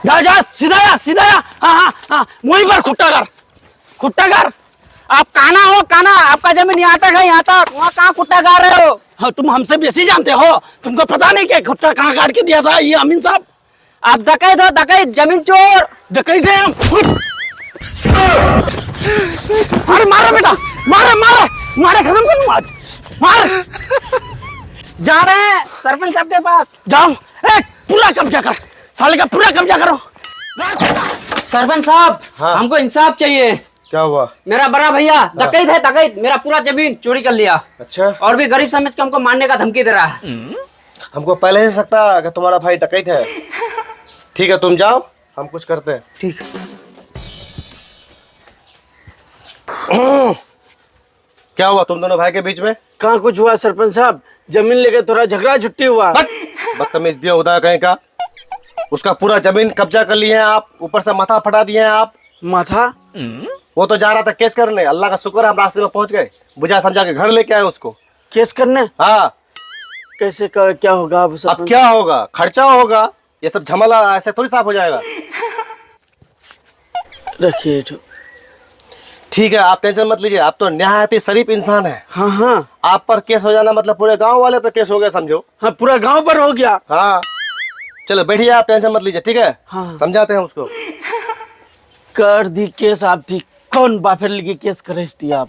जा जा सीधा जा। हाँ हाँ हाँ, वहीं पर खुट्टा कर। आप काना हो काना, आपका जमीन यहाँ तक है, यहाँ तक। वहाँ कहाँ कुट्टा गा रहे हो? हाँ, तुम हमसे बेसी जानते हो। तुमको पता नहीं क्या खुट्टा कहाँ काट के दिया था ये अमीन साहब? आप डकैत हो, डकैत, जमीन चोर। डकैत है हम। अरे मारे बेटा, मारे खत्म कर दूं आज। मार। जा रहे हैं सरपंच साहब के पास। जाओ, पूरा कब्जा कर, साले का पूरा कब्जा करो। सरपंच साहब, हाँ। हमको इंसाफ चाहिए। क्या हुआ? मेरा बड़ा भैया डकैत है, डकैत, मेरा पूरा जमीन चोरी कर लिया। अच्छा, और भी गरीब समझ के हमको मारने का धमकी दे रहा है। हमको पहले ही सकता कि तुम्हारा भाई डकैत है। ठीक है, तुम जाओ, हम कुछ करते हैं। ठीक। क्या हुआ तुम दोनों भाई के बीच में? कहाँ कुछ हुआ सरपंच साहब, जमीन लेके थोड़ा झगड़ा झुट्टी हुआ। बदतमीज भी होता है कहीं का। उसका पूरा जमीन कब्जा कर लिए हैं आप, ऊपर से माथा फटा दिए हैं आप। माथा? वो तो जा रहा था केस करने, अल्लाह का शुक्र है हम रास्ते में पहुंच गए, बुझा समझा के घर लेके आए उसको। केस करने? हाँ। कैसे क्या होगा अब अब क्या होगा? खर्चा होगा, ये सब झमेला ऐसे थोड़ी साफ हो जाएगा। रखिए। ठीक है, आप टेंशन मत लीजिए, आप तो निहायत ही शरीफ इंसान है। हाँ हाँ आप पर केस हो जाना मतलब पूरे गांव वाले पे केस हो गया समझो। हाँ, पूरा गांव पर हो गया। हाँ, चलो बैठिए, आप टेंशन मत लीजिए, ठीक है? हाँ। समझाते हैं उसको। कर दी केस आप थी, कौन बाफेर लेके केस करे आप?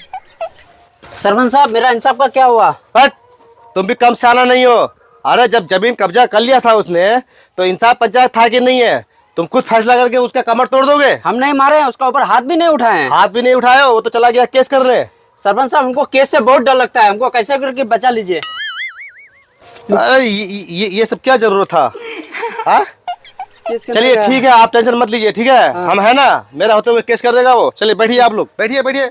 सरपंच साहब, मेरा इंसाफ का क्या हुआ? हट, तुम भी कम सियाना नहीं हो। अरे जब जमीन कब्जा कर लिया था उसने तो इंसाफ पंचायत था कि नहीं है? तुम खुद फैसला करके उसका कमर तोड़ दोगे? हम नहीं मारे हैं, उसका ऊपर हाथ भी नहीं उठाए हैं। हाथ भी नहीं उठाए हो, वो तो चला गया केस करने। सरपंच साहब, हमको केस से बहुत डर लगता है, हमको कैसे करके बचा लीजिए। अरे ये सब क्या जरूरत था? हाँ? केस करने चलिए का- ठीक है, आप टेंशन मत लीजिए, ठीक है? हम है ना, मेरा होते हुए केस कर देगा वो। चलिए बैठिए, आप लोग बैठिए बैठिए।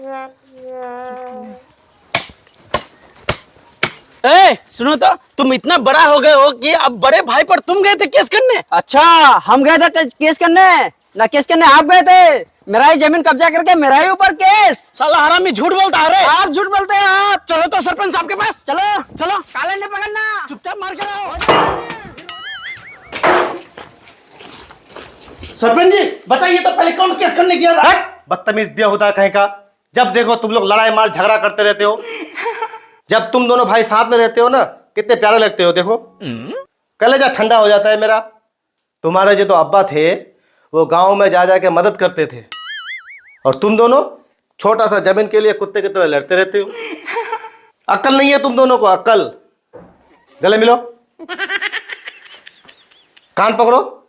ए सुनो तो, तुम इतना बड़ा हो गए हो कि अब बड़े भाई पर तुम गए थे केस करने। अच्छा, हम गए थे केस करने? ना केस करने आप गए थे? मेरा ही जमीन कब्जा करके मेरा ही ऊपर केस। साला हरामी झूठ बोलता है रे। आप झूठ बोलते हैं आप। चलो तो सरपंच साहब के पास चलो चलो। काले ने पकड़ना। चुपचाप मार के आओ। सरपंच जी बताइए तो, पहले कौन केस करने गया था? बदतमीज भी होता है कहीं का। जब देखो तुम लोग लड़ाई मार झगड़ा करते रहते हो। जब तुम दोनों भाई साथ में रहते हो ना, कितने प्यारे लगते हो। देखो कलेजा ठंडा हो जाता है मेरा। तुम्हारे जो तो अब्बा थे वो गांव में जा के मदद करते थे, और तुम दोनों छोटा सा जमीन के लिए कुत्ते की तरह लड़ते रहते हो। अक्ल नहीं है तुम दोनों को, अक्ल। गले मिलो, कान पकड़ो।